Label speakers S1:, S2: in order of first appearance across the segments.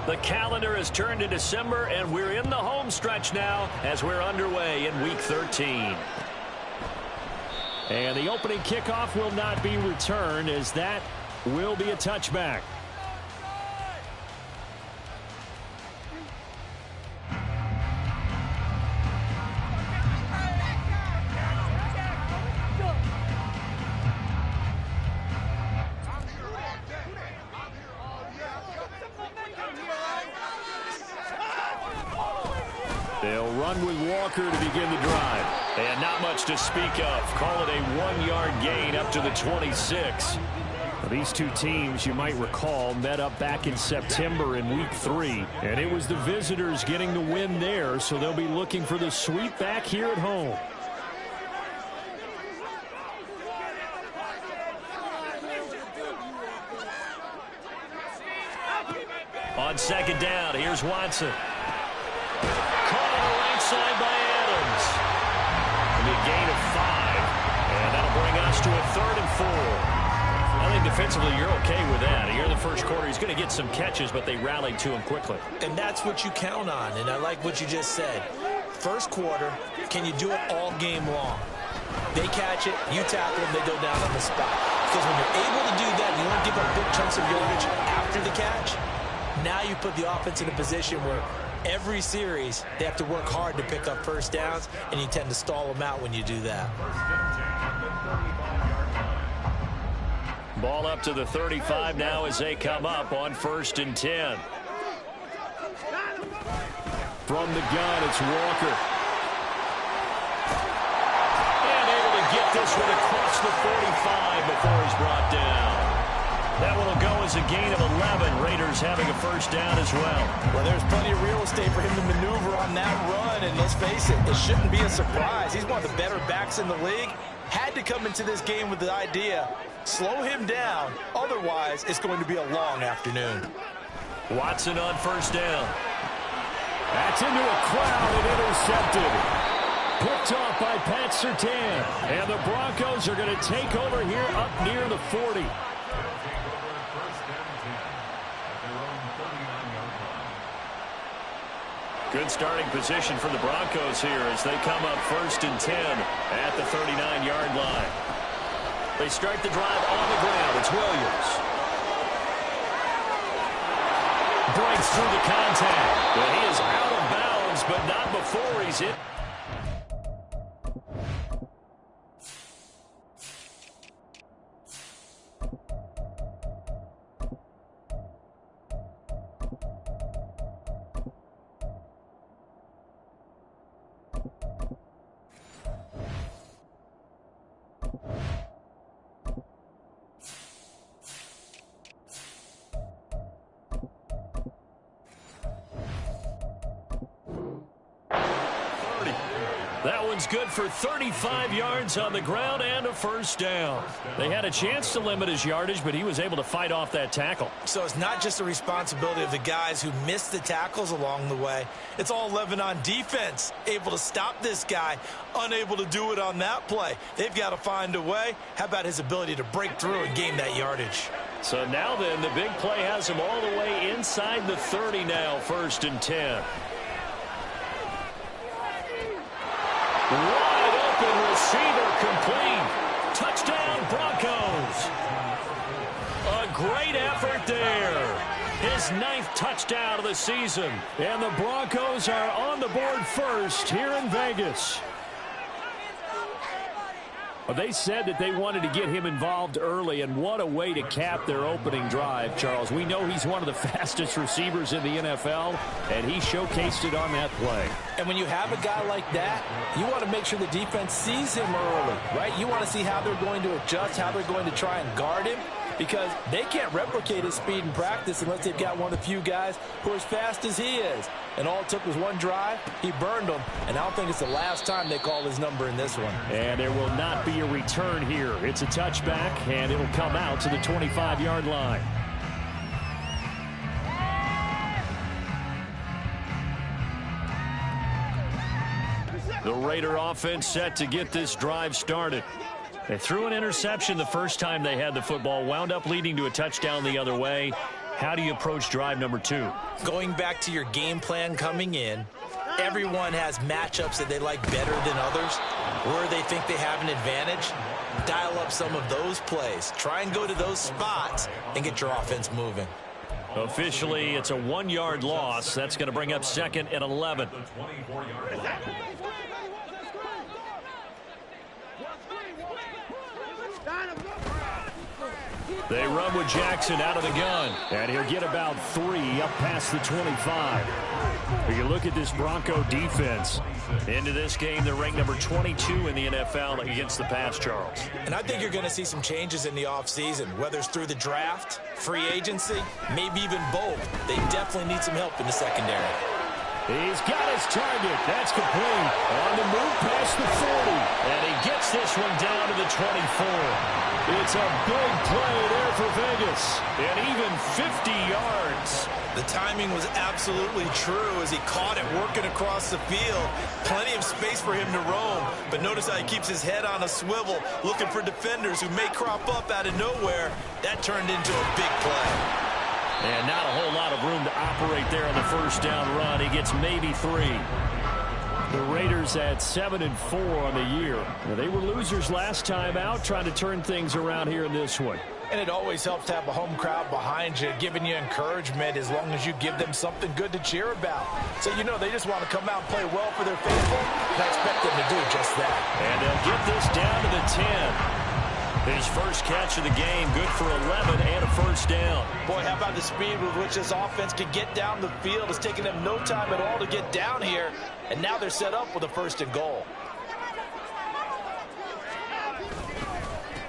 S1: The calendar has turned to December, and we're in the home stretch now as we're underway in Week 13.
S2: And the opening kickoff will not be returned, as that will be a touchback.
S1: They'll run with Walker to begin the drive. And not much to speak of. Call it a 1-yard gain up to the 26.
S2: Well, these two teams, you might recall, met up back in September in Week 3. And it was the visitors getting the win there, so they'll be looking for the sweep back here at home.
S1: On second down, here's Watson. Caught on the right side by Adams. It'll be a gain of 5, and that'll bring us to a 3rd and 4. I think defensively you're okay with that. Here in the first quarter, he's going to get some catches, but they rallied to him quickly.
S3: And that's what you count on, and I like what you just said. First quarter, can you do it all game long? They catch it, you tackle them, they go down on the spot. Because when you're able to do that, you don't give up big chunks of yardage after the catch. Now you put the offense in a position where every series they have to work hard to pick up first downs, and you tend to stall them out when you do that.
S1: Ball up to the 35 now as they come up on 1st and 10.
S2: From the gun, it's Walker.
S1: And able to get this one across the 45 before he's brought down. That one will go as a gain of 11. Raiders having a first down as well.
S3: Well, there's plenty of real estate for him to maneuver on that run, and let's face it, it shouldn't be a surprise. He's one of the better backs in the league. Had to come into this game with the idea, slow him down, otherwise it's going to be a long afternoon.
S1: Watson on first down.
S2: That's into a crowd and intercepted. Picked off by Pat Surtain. And the Broncos are going to take over here up near the 40.
S1: Good starting position for the Broncos here as they come up 1st and 10 at the 39-yard line. They start the drive on the ground. It's Williams. Breaks through the contact. But he is out of bounds, but not before he's hit. That one's good for 35 yards on the ground and a first down. They had a chance to limit his yardage, but he was able to fight off that tackle.
S3: So it's not just the responsibility of the guys who missed the tackles along the way. It's all 11 on defense, able to stop this guy, unable to do it on that play. They've got to find a way. How about his ability to break through and gain that yardage?
S1: So now then, the big play has him all the way inside the 30 now, 1st and 10. Wide open receiver complete. Touchdown Broncos. A great effort there. His 9th touchdown of the season.
S2: And the Broncos are on the board first here in Vegas. Well, they said that they wanted to get him involved early, and what a way to cap their opening drive, Charles. We know he's one of the fastest receivers in the NFL, and he showcased it on that play.
S3: And when you have a guy like that, you want to make sure the defense sees him early, right? You want to see how they're going to adjust, how they're going to try and guard him, because they can't replicate his speed in practice unless they've got one of the few guys who are as fast as he is. And all it took was one drive. He burned them, and I don't think it's the last time they call his number in this one.
S2: And there will not be a return here. It's a touchback, and it'll come out to the 25-yard line.
S1: The Raider offense set to get this drive started. They threw an interception the first time they had the football, wound up leading to a touchdown the other way. How do you approach drive number 2?
S3: Going back to your game plan coming in, everyone has matchups that they like better than others, where they think they have an advantage. Dial up some of those plays. Try and go to those spots and get your offense moving.
S1: Officially, it's a 1-yard loss. That's going to bring up 2nd and 11. They run with Jackson out of the gun.
S2: And he'll get about 3 up past the 25. But you look at this Bronco defense.
S1: Into this game, they're ranked number 22 in the NFL against the pass, Charles.
S3: And I think you're going to see some changes in the offseason, whether it's through the draft, free agency, maybe even both. They definitely need some help in the secondary.
S2: He's got his target. That's complete. On the move past the 40.
S1: And he gets this one down to the 24.
S2: It's a big play there for Vegas. And even 50 yards.
S3: The timing was absolutely true as he caught it working across the field. Plenty of space for him to roam. But notice how he keeps his head on a swivel, looking for defenders who may crop up out of nowhere. That turned into a big play.
S1: And not a whole lot of room to operate there on the first down run. He gets maybe 3.
S2: The Raiders at 7-4 on the year. Now, they were losers last time out, trying to turn things around here in this one.
S3: And it always helps to have a home crowd behind you, giving you encouragement as long as you give them something good to cheer about. So, you know, they just want to come out and play well for their faithful, and I expect them to do just that.
S1: And they'll get this down to the 10. His first catch of the game, good for 11 and a first down.
S3: Boy, how about the speed with which this offense can get down the field? It's taken them no time at all to get down here, and now they're set up with a 1st and goal.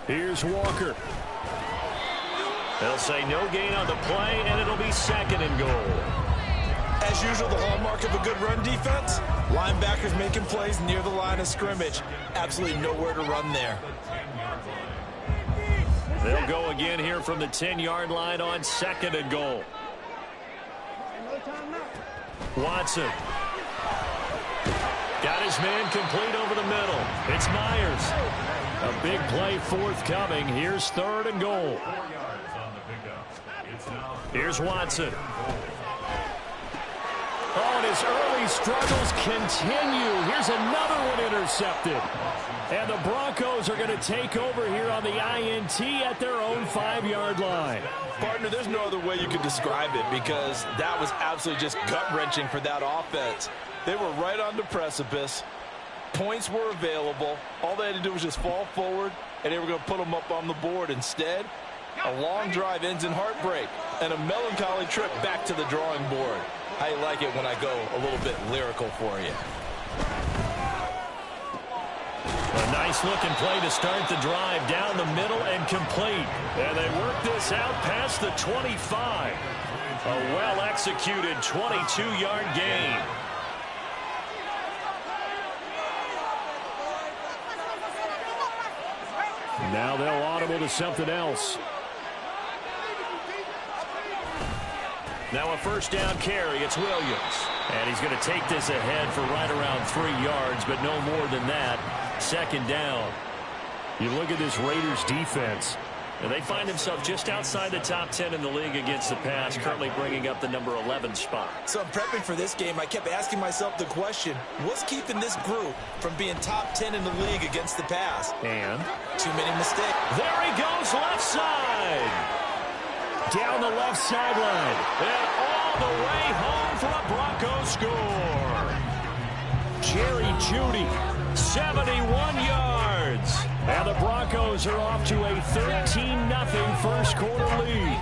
S2: Here's Walker.
S1: They'll say no gain on the play, and it'll be 2nd and goal.
S3: As usual, the hallmark of a good run defense, linebackers making plays near the line of scrimmage. Absolutely nowhere to run there.
S1: They'll go again here from the 10-yard line on 2nd and goal. Watson. Got his man complete over the middle. It's Myers.
S2: A big play forthcoming. Here's 3rd and goal.
S1: Here's Watson.
S2: Oh, and his early struggles continue. Here's another one intercepted. And the Broncos are going to take over here on the INT at their own 5-yard line.
S3: Partner, there's no other way you could describe it because that was absolutely just gut-wrenching for that offense. They were right on the precipice. Points were available. All they had to do was just fall forward, and they were going to put them up on the board. Instead, a long drive ends in heartbreak and a melancholy trip back to the drawing board. I like it when I go a little bit lyrical for you.
S1: A nice-looking play to start the drive down the middle and complete. And they work this out past the 25. A well-executed 22-yard gain.
S2: Now they'll audible to something else.
S1: Now a first down carry. It's Williams. And he's going to take this ahead for right around 3 yards, but no more than that. 2nd down.
S2: You look at this Raiders defense.
S1: And they find themselves just outside the top 10 in the league against the pass, currently bringing up the number 11 spot.
S3: So in prepping for this game, I kept asking myself the question, what's keeping this group from being top 10 in the league against the pass?
S2: And
S3: too many mistakes.
S1: There he goes, left side.
S2: Down the left sideline.
S1: And all the way home for a Broncos score.
S2: Jerry Jeudy,
S1: 71 yards.
S2: And the Broncos are off to a 13-0 first quarter lead.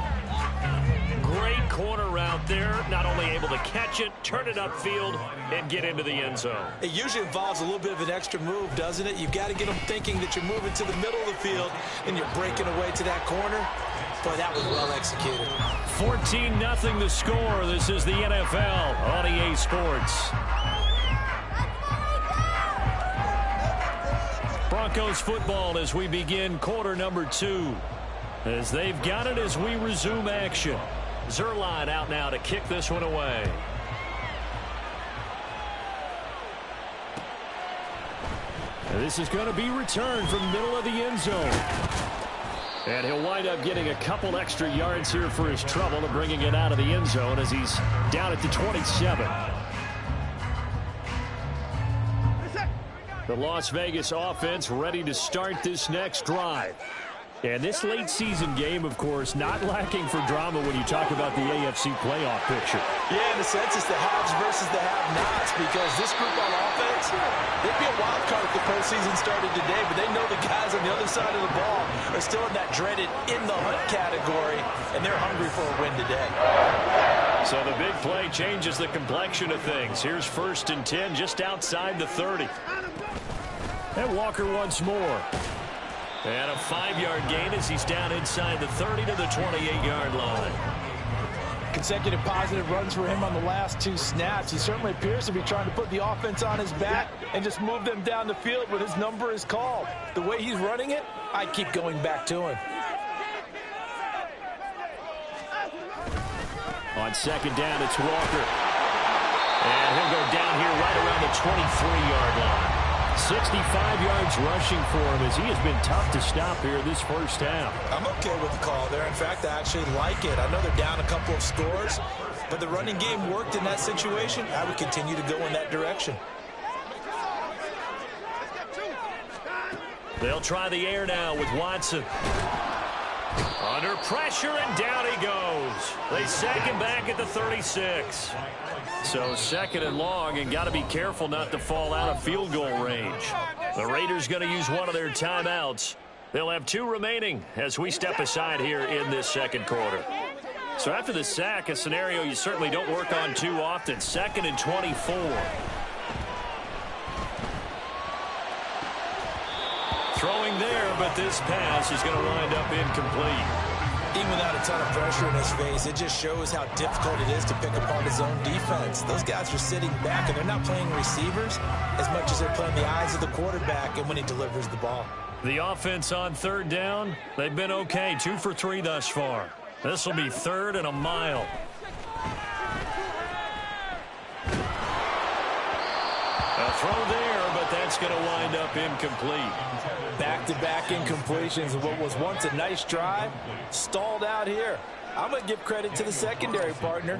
S1: Great corner route there. Not only able to catch it, turn it upfield, and get into the end zone.
S3: It usually involves a little bit of an extra move, doesn't it? You've got to get them thinking that you're moving to the middle of the field and you're breaking away to that corner. Boy, that was well executed.
S2: 14-0 the score. This is the NFL on EA Sports. Broncos football as we begin quarter number 2. As they've got it as we resume action.
S1: Zuerlein out now to kick this one away.
S2: And this is going to be returned from the middle of the end zone. And he'll wind up getting a couple extra yards here for his trouble and bringing it out of the end zone as he's down at the 27. The Las Vegas offense ready to start this next drive. And this late season game, of course, not lacking for drama when you talk about the AFC playoff picture.
S3: Yeah, in a sense, it's the haves versus the have-nots, because this group on offense, they'd be a wild card if the postseason started today, but they know the guys on the other side of the ball are still in that dreaded in-the-hunt category, and they're hungry for a win today.
S2: So the big play changes the complexion of things. Here's 1st and 10 just outside the 30. And Walker once more. And a 5-yard gain as he's down inside the 30 to the 28-yard line.
S3: Consecutive positive runs for him on the last 2 snaps. He certainly appears to be trying to put the offense on his back and just move them down the field when his number is called. The way he's running it, I keep going back to him.
S2: On 2nd down, it's Walker. And he'll go down here right around the 23-yard line. 65 yards rushing for him as he has been tough to stop here this first half.
S3: I'm okay with the call there. In fact, I actually like it. I know they're down a couple of scores, but the running game worked in that situation. I would continue to go in that direction.
S2: They'll try the air now with Watson. Under pressure, and down he goes. They sack him back at the 36. So 2nd and long, and got to be careful not to fall out of field goal range. The Raiders going to use one of their timeouts. They'll have 2 remaining as we step aside here in this 2nd quarter. So after the sack, a scenario you certainly don't work on too often. 2nd and 24. Throwing there, but this pass is going to wind up incomplete.
S3: Even without a ton of pressure in his face, it just shows how difficult it is to pick apart his own defense. Those guys are sitting back, and they're not playing receivers as much as they're playing the eyes of the quarterback and when he delivers the ball.
S2: The offense on 3rd down, they've been okay. 2 for 3 thus far. This will be 3rd and a mile. A throw there, but that's going to wind up incomplete.
S3: Back-to-back incompletions of what was once a nice drive, stalled out here. I'm going to give credit to the secondary partner.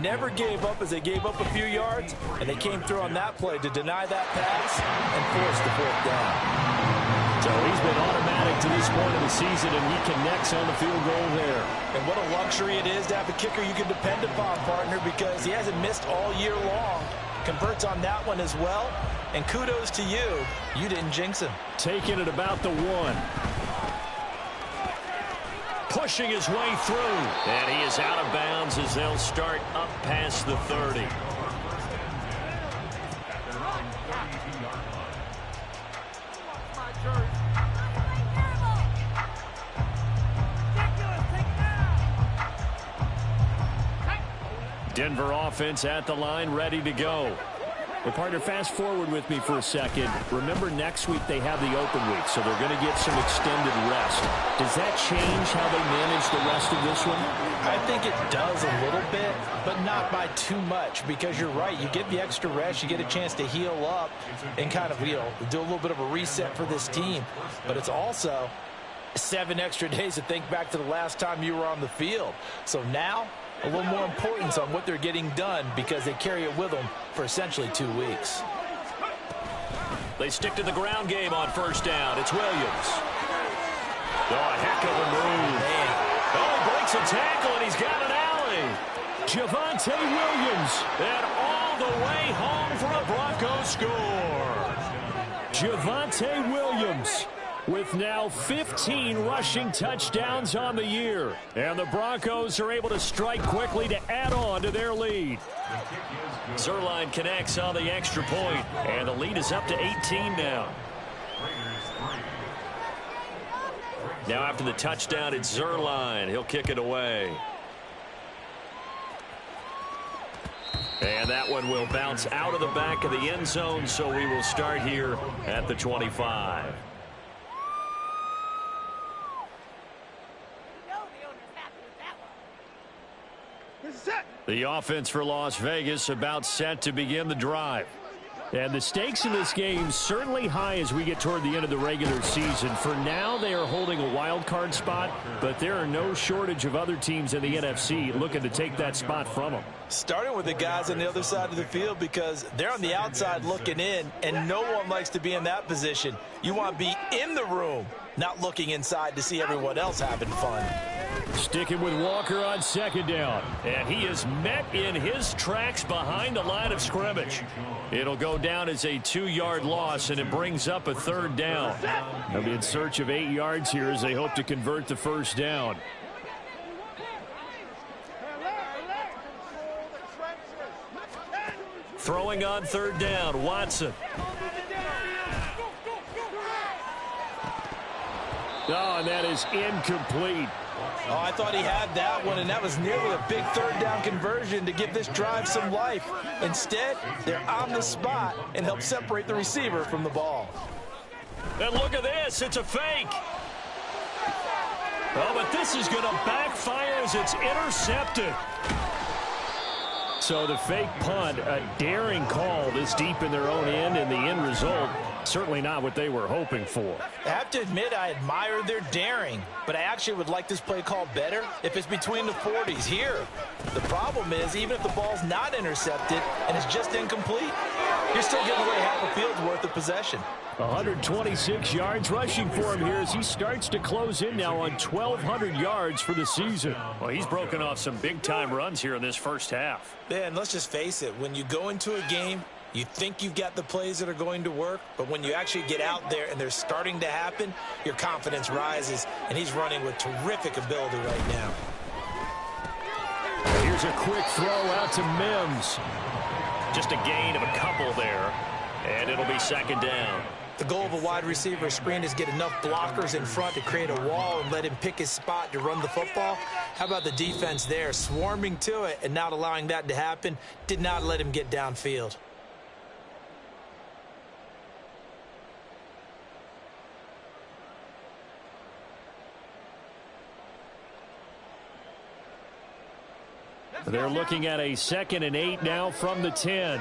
S3: Never gave up as they gave up a few yards, and they came through on that play to deny that pass and force the 4th down.
S2: So he's been automatic to this point of the season, and he connects on the field goal there.
S3: And what a luxury it is to have a kicker you can depend upon, partner, because he hasn't missed all year long. Converts on that one as well. And kudos to you. You didn't jinx him.
S2: Taking it about the 1. Pushing his way through. And he is out of bounds as they'll start up past the 30. Denver offense at the line, ready to go. Well, partner, fast forward with me for a second. Remember, next week they have the open week, so they're going to get some extended rest. Does that change how they manage the rest of this one?
S3: I think it does a little bit, but not by too much, because you're right. You get the extra rest, you get a chance to heal up and kind of, do a little bit of a reset for this team. But it's also 7 extra days to think back to the last time you were on the field. So now, a little more importance on what they're getting done because they carry it with them for essentially 2 weeks.
S2: They stick to the ground game on 1st down. It's Williams. Oh, a heck of a move.
S3: Man.
S2: Oh, he breaks a tackle, and he's got an alley. Javonte Williams. And all the way home for a Broncos score. Javonte Williams with now 15 rushing touchdowns on the year. And the Broncos are able to strike quickly to add on to their lead. Zuerlein connects on the extra point, and the lead is up to 18 now. Now after the touchdown, it's Zuerlein. He'll kick it away. And that one will bounce out of the back of the end zone, so we will start here at the 25. The offense for Las Vegas about set to begin the drive. And the stakes in this game certainly high as we get toward the end of the regular season. For now, they are holding a wild card spot, but there are no shortage of other teams in the NFC looking to take that spot from them.
S3: Starting with the guys on the other side of the field because they're on the outside looking in, and no one likes to be in that position. You want to be in the room, not looking inside to see everyone else having fun.
S2: Sticking with Walker on second down. And he is met in his tracks behind the line of scrimmage. It'll go down as a 2-yard loss, and it brings up a third down. They'll be in search of 8 yards here as they hope to convert the first down. Throwing on third down, Watson. Oh, and that is incomplete.
S3: Oh, I thought he had that one, and that was nearly a big third down conversion to give this drive some life. Instead, they're on the spot and help separate the receiver from the ball.
S2: And look at this. It's a fake. Oh, but this is going to backfire as it's intercepted. So the fake punt, a daring call this deep in their own end, and the end result, certainly not what they were hoping for.
S3: I have to admit, I admire their daring, but I actually would like this play called better if it's between the 40s here. The problem is, even if the ball's not intercepted and it's just incomplete, you're still giving away half a field's worth of possession.
S2: 126 yards rushing for him here as he starts to close in now on 1,200 yards for the season. Well, he's broken off some big-time runs here in this first half.
S3: Yeah, and let's just face it, when you go into a game, you think you've got the plays that are going to work, but when you actually get out there and they're starting to happen, your confidence rises, and he's running with terrific ability right now.
S2: Here's a quick throw out to Mims. Just a gain of a couple there, and it'll be second down.
S3: The goal of a wide receiver screen is get enough blockers in front to create a wall and let him pick his spot to run the football. How about the defense there, swarming to it and not allowing that to happen? Did not let him get downfield.
S2: They're looking at a 2nd and 8 now from the 10.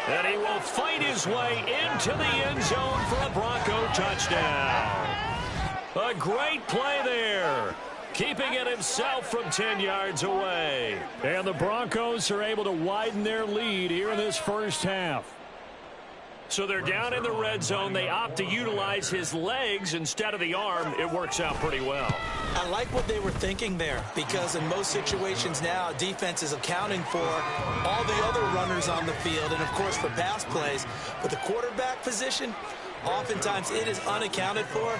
S2: And he will fight his way into the end zone for a Bronco touchdown. A great play there, keeping it himself from 10 yards away. And the Broncos are able to widen their lead here in this first half. So they're down in the red zone. They opt to utilize his legs instead of the arm. It works out pretty well.
S3: I like what they were thinking there because in most situations now, defense is accounting for all the other runners on the field and, of course, for pass plays. But the quarterback position, oftentimes it is unaccounted for.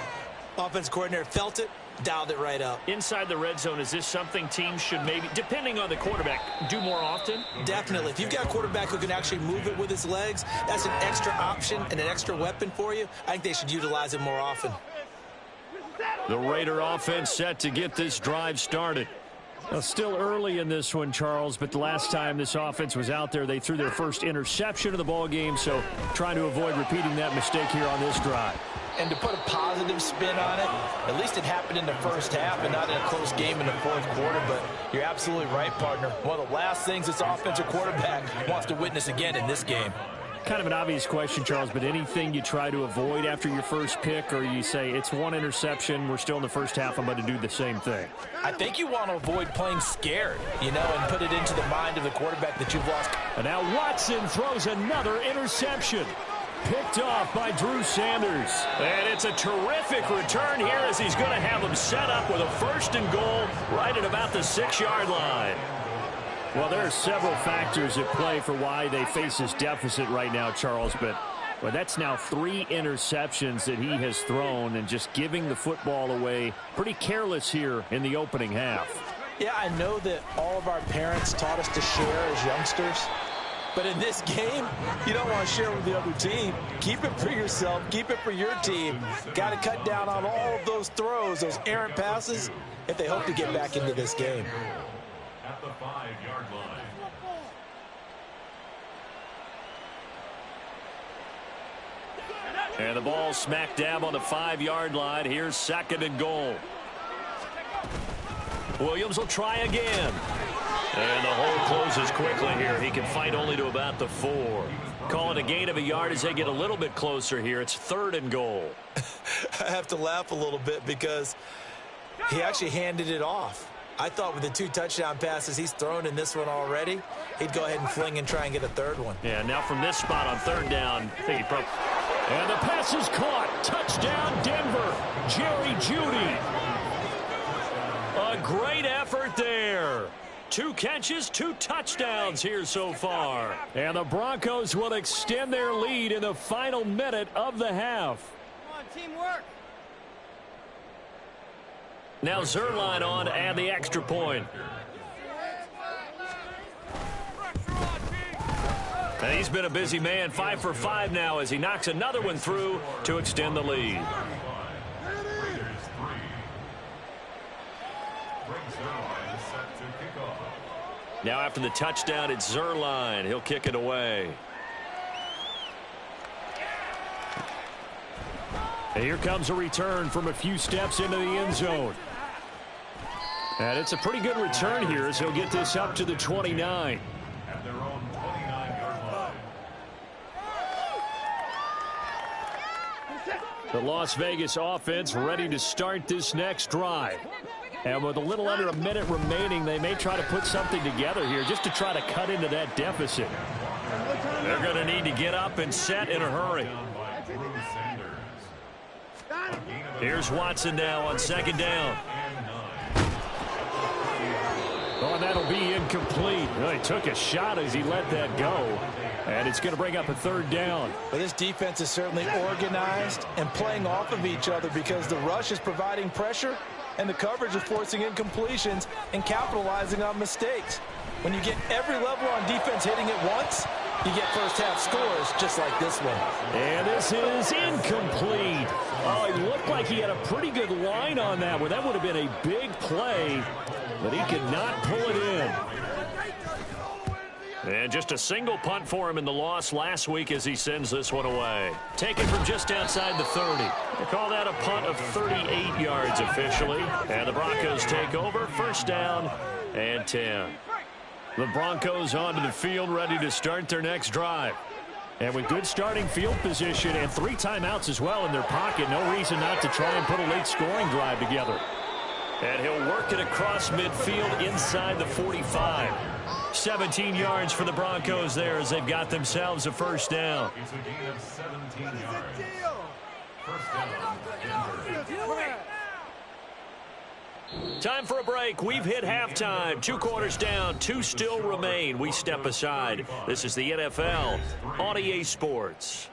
S3: Offense coordinator felt it, dialed it right up.
S2: Inside the red zone, is this something teams should maybe, depending on the quarterback, do more often?
S3: Definitely. If you've got a quarterback who can actually move it with his legs, that's an extra option and an extra weapon for you. I think they should utilize it more often.
S2: The Raider offense set to get this drive started. Well, still early in this one, Charles, but the last time this offense was out there, they threw their first interception of the ball game, so trying to avoid repeating that mistake here on this drive.
S3: And to put a positive spin on it, at least it happened in the first half and not in a close game in the fourth quarter. But you're absolutely right, partner. One of the last things this offensive quarterback wants to witness again in this game.
S2: Kind of an obvious question, Charles, but anything you try to avoid after your first pick, or you say it's one interception, we're still in the first half, I'm going to do the same thing?
S3: I think you want to avoid playing scared, and put it into the mind of the quarterback that you've lost.
S2: And now Watson throws another interception. Picked off by Drew Sanders. And it's a terrific return here as he's going to have him set up with a 1st and goal right at about the 6-yard line. Well, there are several factors at play for why they face this deficit right now, Charles, but that's now 3 interceptions that he has thrown and just giving the football away pretty careless here in the opening half.
S3: Yeah, I know that all of our parents taught us to share as youngsters. But in this game, you don't want to share with the other team. Keep it for yourself. Keep it for your team. Got to cut down on all of those throws, those errant passes, if they hope to get back into this game.
S4: At the 5-yard line.
S2: And the ball smack dab on the 5-yard line. Here's 2nd and goal. Williams will try again. And the hole closes quickly here. He can fight only to about the 4. Call it a gain of a yard as they get a little bit closer here. It's 3rd and goal.
S3: I have to laugh a little bit because he actually handed it off. I thought with the 2 touchdown passes he's thrown in this one already, he'd go ahead and fling and try and get a 3rd one.
S2: Yeah, now from this spot on 3rd down, I think he probably... And the pass is caught. Touchdown, Denver. Jerry Jeudy. A great effort there. 2 catches, 2 touchdowns here so far. And the Broncos will extend their lead in the final minute of the half.
S5: Come on, teamwork.
S2: Now Zuerlein on to add the extra point. And he's been a busy man, 5 for 5 now as he knocks another one through to extend the lead. Now after the touchdown, it's Zuerlein. He'll kick it away. And here comes a return from a few steps into the end zone. And it's a pretty good return here as he'll get this up to the 29.
S4: At their own 29-yard line.
S2: The Las Vegas offense ready to start this next drive. And with a little under a minute remaining, they may try to put something together here just to try to cut into that deficit. They're going to need to get up and set in a hurry. Here's Watson now on 2nd down. Oh, that'll be incomplete. Well, he took a shot as he let that go. And it's going to bring up a 3rd down.
S3: But this defense is certainly organized and playing off of each other because the rush is providing pressure and the coverage is forcing incompletions and capitalizing on mistakes. When you get every level on defense hitting it once, you get first-half scores just like this one.
S2: And this is incomplete. Oh, he looked like he had a pretty good line on that one. That would have been a big play, but he could not pull it in. And just a single punt for him in the loss last week as he sends this one away. Taken from just outside the 30. They call that a punt of 38 yards officially. And the Broncos take over. 1st down and 10. The Broncos onto the field ready to start their next drive. And with good starting field position and 3 timeouts as well in their pocket, no reason not to try and put a late scoring drive together. And he'll work it across midfield inside the 45. 17 yards for the Broncos there as they've got themselves a 1st down.
S4: It's a gain of 17 yards. 1st down, Denver.
S2: Time for a break. We've hit halftime. 2 quarters down. 2 still remain. We step aside. This is the NFL on EA Sports.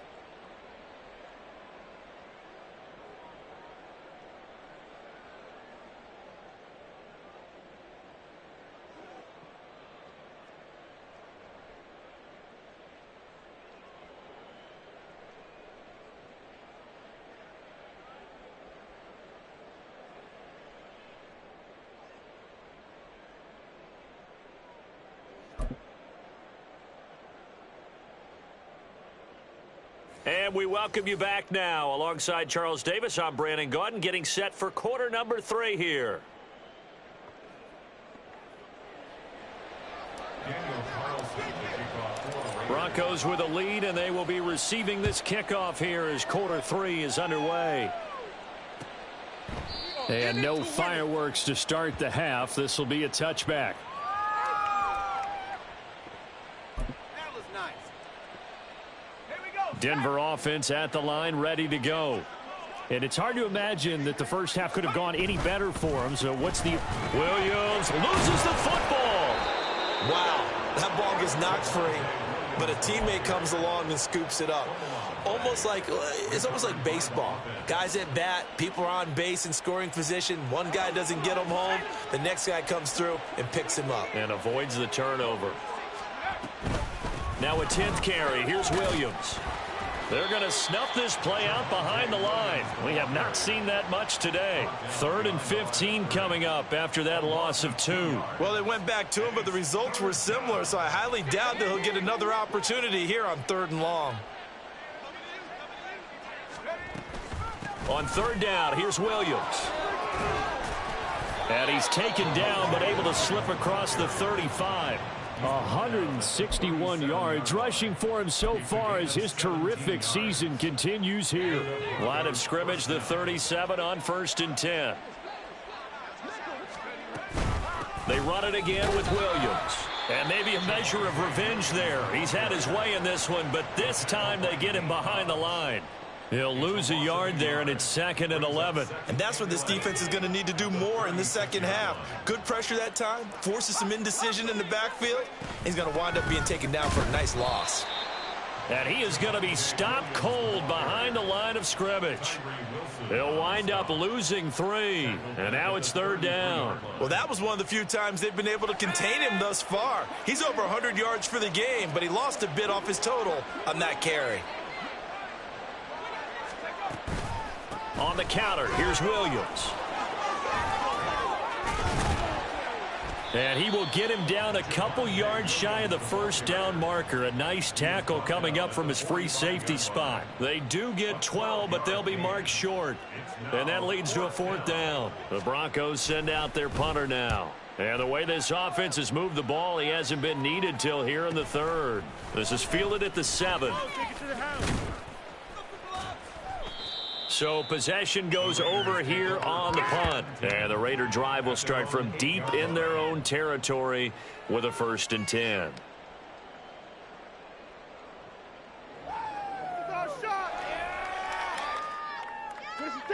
S2: And we welcome you back now. Alongside Charles Davis, I'm Brandon Gaudin, getting set for quarter number 3 here. Broncos with a lead, and they will be receiving this kickoff here as quarter 3 is underway. And no fireworks to start the half. This will be a touchback. Denver offense at the line, ready to go. And it's hard to imagine that the first half could have gone any better for him. So what's the... Williams loses the football.
S3: Wow, that ball gets knocked free, but a teammate comes along and scoops it up. It's almost like baseball. Guys at bat, people are on base in scoring position. One guy doesn't get him home. The next guy comes through and picks him up.
S2: And avoids the turnover. Now a 10th carry. Here's Williams. They're going to snuff this play out behind the line. We have not seen that much today. 3rd and 15 coming up after that loss of 2.
S3: Well, they went back to him, but the results were similar, so I highly doubt that he'll get another opportunity here on 3rd and long. On 3rd down, here's Williams.
S2: And he's taken down, but able to slip across the 35.
S1: 161 yards rushing for him so far as his terrific season continues here.
S2: Line of scrimmage, the 37 on 1st and 10. They run it again with Williams. And maybe a measure of revenge there. He's had his way in this one, but this time they get him behind the line. He'll lose a yard there, and it's 2nd and 11.
S3: And that's where this defense is going to need to do more in the second half. Good pressure that time, forces some indecision in the backfield. He's going to wind up being taken down for a nice loss.
S2: And he is going to be stopped cold behind the line of scrimmage. He'll wind up losing 3, and now it's 3rd down.
S3: Well, that was one of the few times they've been able to contain him thus far. He's over 100 yards for the game, but he lost a bit off his total on that carry.
S2: On the counter, here's Williams. And he will get him down a couple yards shy of the 1st down marker. A nice tackle coming up from his free safety spot. They do get 12, but they'll be marked short. And that leads to a 4th down. The Broncos send out their punter now. And the way this offense has moved the ball, he hasn't been needed till here in the 3rd. This is fielded at the 7. So possession goes over here on the punt. And the Raider drive will start from deep in their own territory with a 1st and 10.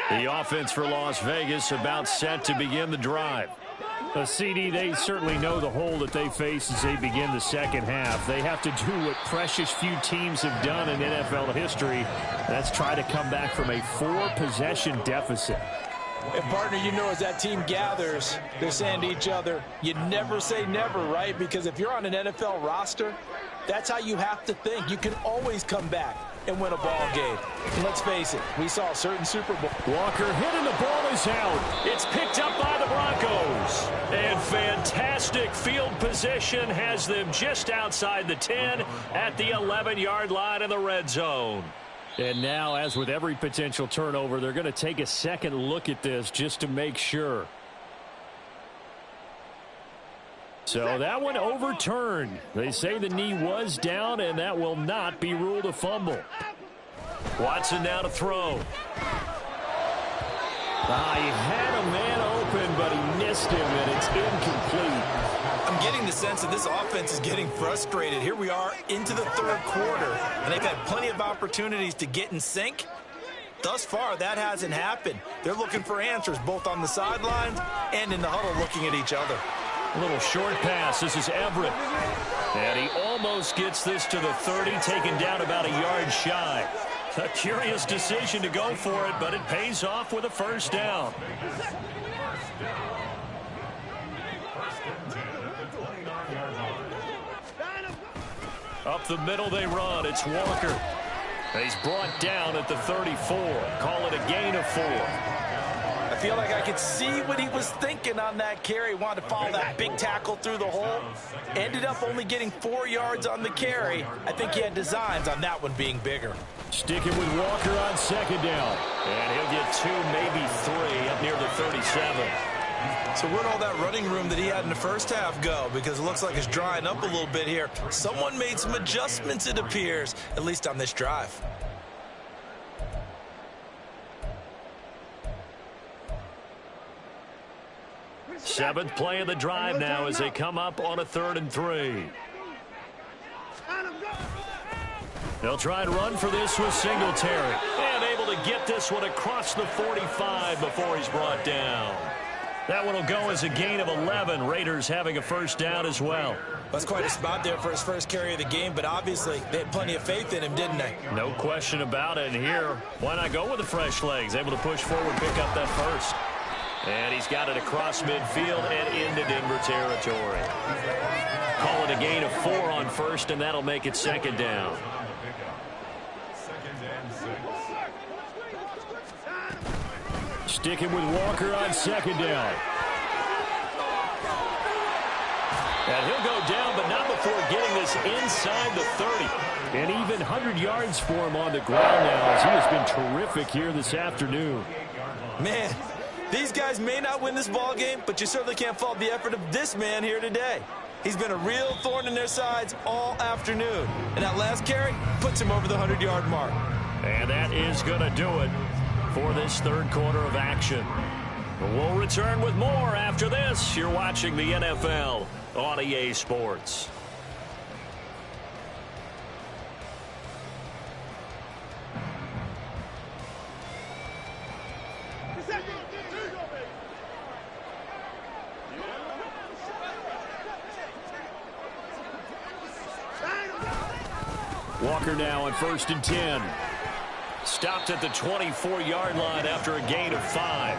S2: The offense for Las Vegas about set to begin the drive.
S1: CD, they certainly know the hole that they face as they begin the second half. They have to do what precious few teams have done in NFL history. That's try to come back from a 4-possession deficit.
S3: And, partner, you know, as that team gathers, they're saying to each other, you never say never, right? Because if you're on an NFL roster, that's how you have to think. You can always come back and win a ball game. And let's face it, we saw a certain Super Bowl.
S1: Walker hit and the ball is out.
S2: It's picked up by the Broncos. And fantastic field position has them just outside the 10 at the 11-yard line in the red zone.
S1: And now, as with every potential turnover, they're going to take a second look at this just to make sure. So that one overturned. They say the knee was down, and that will not be ruled a fumble.
S2: Watson now to throw.
S1: He had a man open, but he missed him, and it's incomplete.
S3: I'm getting the sense that this offense is getting frustrated. Here we are into the 3rd quarter, and they've had plenty of opportunities to get in sync. Thus far, that hasn't happened. They're looking for answers both on the sidelines and in the huddle looking at each other.
S2: A little short pass. This is Everett. And he almost gets this to the 30, taken down about a yard shy. A curious decision to go for it, but it pays off with a 1st down. Up the middle they run. It's Walker. He's brought down at the 34. Call it a gain of 4.
S3: I feel like I could see what he was thinking on that carry. Wanted to follow that big tackle through the hole. Ended up only getting 4 yards on the carry. I think he had designs on that one being bigger.
S1: Sticking with Walker on 2nd down.
S2: And he'll get 2, maybe 3 up near the 37.
S3: So where'd all that running room that he had in the first half go? Because it looks like it's drying up a little bit here. Someone made some adjustments, it appears, at least on this drive.
S2: Seventh play of the drive now as they come up on a 3rd and 3. They'll try and run for this with Singletary. And able to get this one across the 45 before he's brought down. That one will go as a gain of 11. Raiders having a 1st down as well.
S3: That's quite a spot there for his first carry of the game, but obviously they had plenty of faith in him, didn't they?
S2: No question about it. And here, why not go with the fresh legs? Able to push forward, pick up that 1st. And he's got it across midfield and into Denver territory. Call it a gain of 4 on 1st, and that'll make it 2nd down.
S1: Sticking with Walker on 2nd down.
S2: And he'll go down, but not before getting this inside the 30.
S1: And even 100 yards for him on the ground now, as he has been terrific here this afternoon.
S3: Man, These guys may not win this ball game, but you certainly can't fault the effort of this man here today. He's been a real thorn in their sides all afternoon. And that last carry puts him over the 100-yard mark.
S2: And that is going to do it for this third quarter of action. We'll return with more after this. You're watching the NFL on EA Sports. Walker now on 1st and 10. Stopped at the 24-yard line after a gain of 5.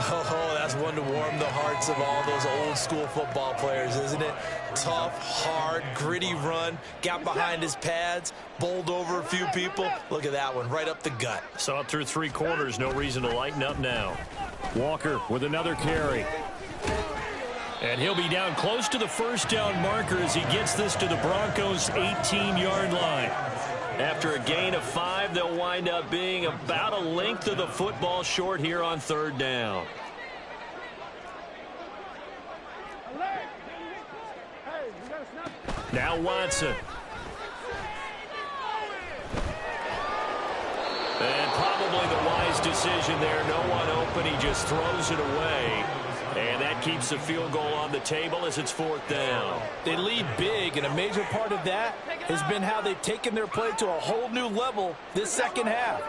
S3: Oh, that's one to warm the hearts of all those old-school football players, isn't it? Tough, hard, gritty run. Got behind his pads, bowled over a few people. Look at that one, right up the gut.
S2: Saw it through 3 quarters. No reason to lighten up now. Walker with another carry. And he'll be down close to the first down marker as he gets this to the Broncos' 18-yard line. After a gain of 5, they'll wind up being about a length of the football short here on 3rd down. Now Watson. And probably the wise decision there. No one open. He just throws it away. And that keeps the field goal on the table as it's 4th down.
S5: They lead big, and a major part of that has been how they've taken their play to a whole new level this second half.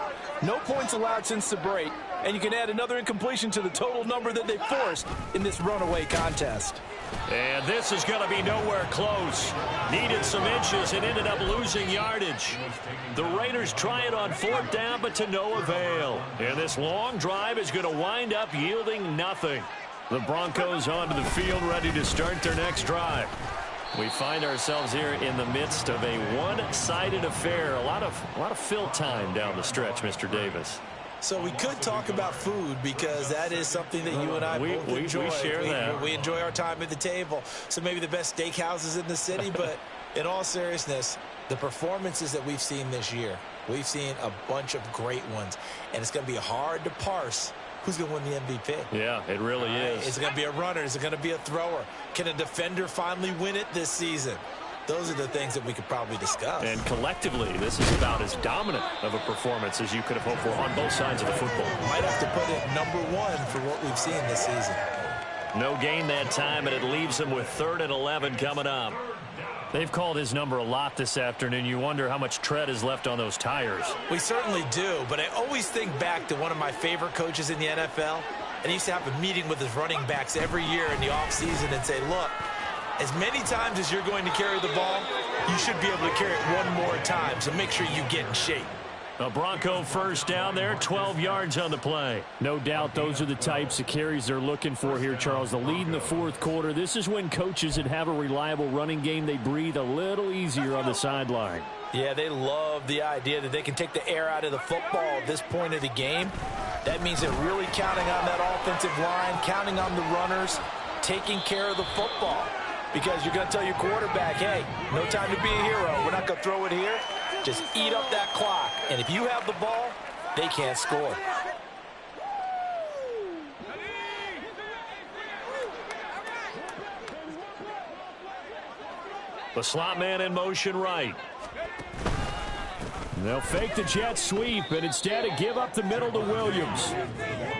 S5: No points allowed since the break, and you can add another incompletion to the total number that they forced in this runaway contest.
S2: And this is going to be nowhere close. Needed some inches and ended up losing yardage. The Raiders try it on 4th down, but to no avail. And this long drive is going to wind up yielding nothing. The Broncos onto the field, ready to start their next drive. We find ourselves here in the midst of a one-sided affair. A lot of fill time down the stretch, Mr. Davis.
S3: So we could talk about food because that is something that you and I both enjoy.
S2: We share that.
S3: We enjoy our time at the table. So maybe the best steakhouses in the city, but in all seriousness, the performances that we've seen this year, we've seen a bunch of great ones, and it's going to be hard to parse who's going to win the MVP.
S2: Yeah, it really is.
S3: Is it going to be a runner? Is it going to be a thrower? Can a defender finally win it this season? Those are the things that we could probably discuss.
S2: And collectively, this is about as dominant of a performance as you could have hoped for on both sides of the football.
S3: Might have to put it #1 for what we've seen this season.
S2: No gain that time, and it leaves them with 3rd and 11 coming up. They've called his number a lot this afternoon. You wonder how much tread is left on those tires.
S3: We certainly do, but I always think back to one of my favorite coaches in the NFL, and he used to have a meeting with his running backs every year in the offseason and say, look, as many times as you're going to carry the ball, you should be able to carry it one more time, so make sure you get in shape.
S2: A Bronco 1st down there, 12 yards on the play. No doubt those are the types of carries they're looking for here, Charles. The lead in the 4th quarter. This is when coaches that have a reliable running game, they breathe a little easier on the sideline.
S5: Yeah, they love the idea that they can take the air out of the football at this point of the game. That means they're really counting on that offensive line, counting on the runners, taking care of the football. Because you're going to tell your quarterback, hey, no time to be a hero. We're not going to throw it here. Just eat up that clock. And if you have the ball, they can't score.
S2: The slot man in motion right. They'll fake the jet sweep and instead give up the middle to Williams.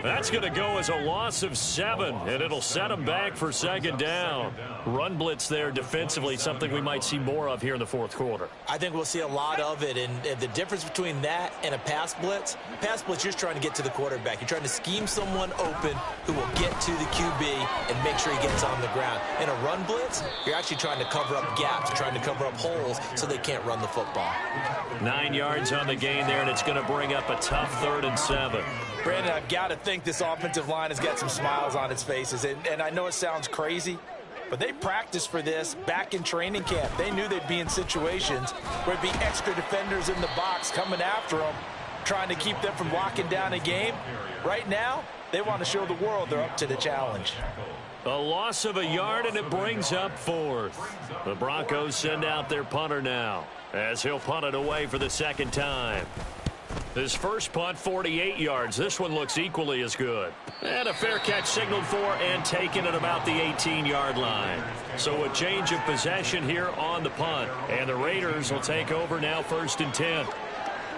S2: That's going to go as a loss of 7, and it'll set them back for 2nd down. Run blitz there defensively, something we might see more of here in the 4th quarter.
S3: I think we'll see a lot of it, and the difference between that and a pass blitz, you're just trying to get to the quarterback. You're trying to scheme someone open who will get to the QB and make sure he gets on the ground. In a run blitz, you're actually trying to cover up gaps, trying to cover up holes so they can't run the football.
S2: 9 yards on the gain there, and it's going to bring up a tough 3rd and 7.
S5: Brandon, I've got to think this offensive line has got some smiles on its faces. And I know it sounds crazy, but they practiced for this back in training camp. They knew they'd be in situations where there'd be extra defenders in the box coming after them, trying to keep them from locking down a game. Right now, they want to show the world they're up to the challenge.
S2: A loss of a yard, and it brings up 4th. The Broncos send out their punter now, as he'll punt it away for the 2nd time. His first punt, 48 yards. This one looks equally as good. And a fair catch signaled for and taken at about the 18-yard line. So a change of possession here on the punt. And the Raiders will take over now, 1st and 10.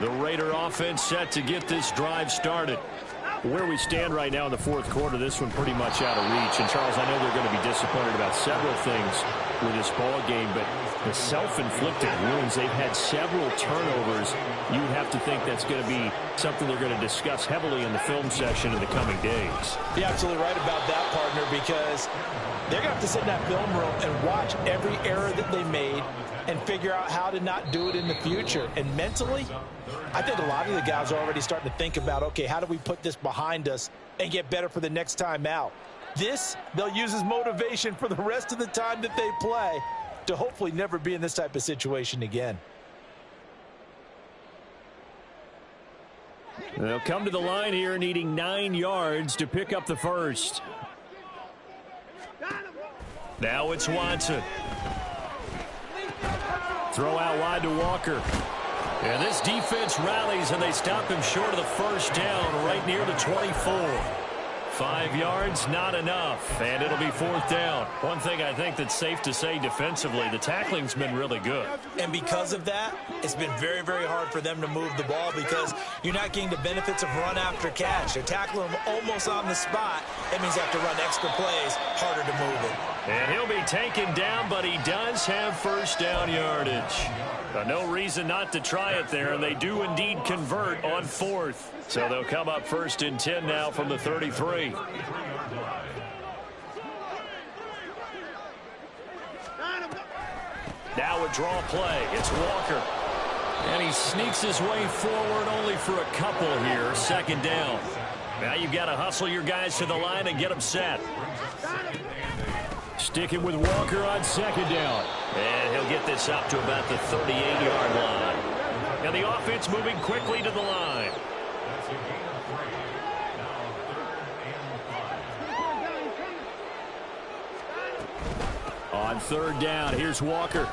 S2: The Raider offense set to get this drive started.
S1: Where we stand right now in the fourth quarter, this one pretty much out of reach. And, Charles, I know they're going to be disappointed about several things with this ball game, but the self-inflicted wounds, they've had several turnovers. You have to think that's going to be something they're going to discuss heavily in the film session in the coming days.
S3: You're absolutely right about that, partner, because they're going to have to sit in that film room and watch every error that they made and figure out how to not do it in the future. And mentally, I think a lot of the guys are already starting to think about, okay, how do we put this behind us and get better for the next time out? This, they'll use as motivation for the rest of the time that they play to hopefully never be in this type of situation again.
S1: They'll come to the line here needing 9 yards to pick up the first.
S2: Now it's Watson. Throw out wide to Walker. And this defense rallies, and they stop him short of the first down right near the 24. 5 yards, not enough, and it'll be 4th down. One thing I think that's safe to say defensively, the tackling's been really good.
S3: And because of that, it's been very, very hard for them to move the ball because you're not getting the benefits of run after catch. They're tackling them almost on the spot. That means they have to run extra plays, harder to move it.
S2: And he'll be taken down, but he does have first down yardage. No reason not to try it there, and they do indeed convert on 4th. So they'll come up 1st and 10 now from the 33. Now a draw play. It's Walker. And he sneaks his way forward only for a couple here. 2nd down. Now you've got to hustle your guys to the line and get them set.
S1: Sticking with Walker on 2nd down.
S2: And he'll get this up to about the 38-yard line. And the offense moving quickly to the line.
S1: On 3rd down, here's Walker.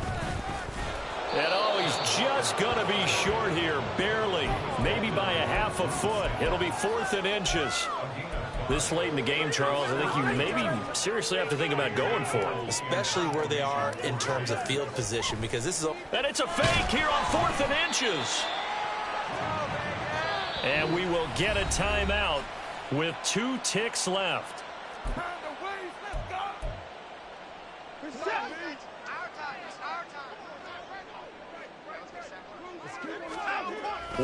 S2: And oh, he's just going to be short here, barely. Maybe by a half a foot. It'll be 4th and inches. This late in the game, Charles, I think you maybe seriously have to think about going for it.
S3: Especially where they are in terms of field position, because this is
S2: And it's a fake here on 4th and inches. And we will get a timeout with 2 ticks left.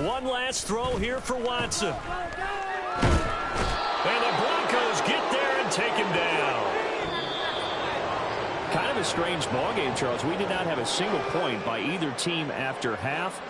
S2: One last throw here for Watson. And the Broncos get there and take him down.
S1: Kind of a strange ball game, Charles. We did not have a single point by either team after half.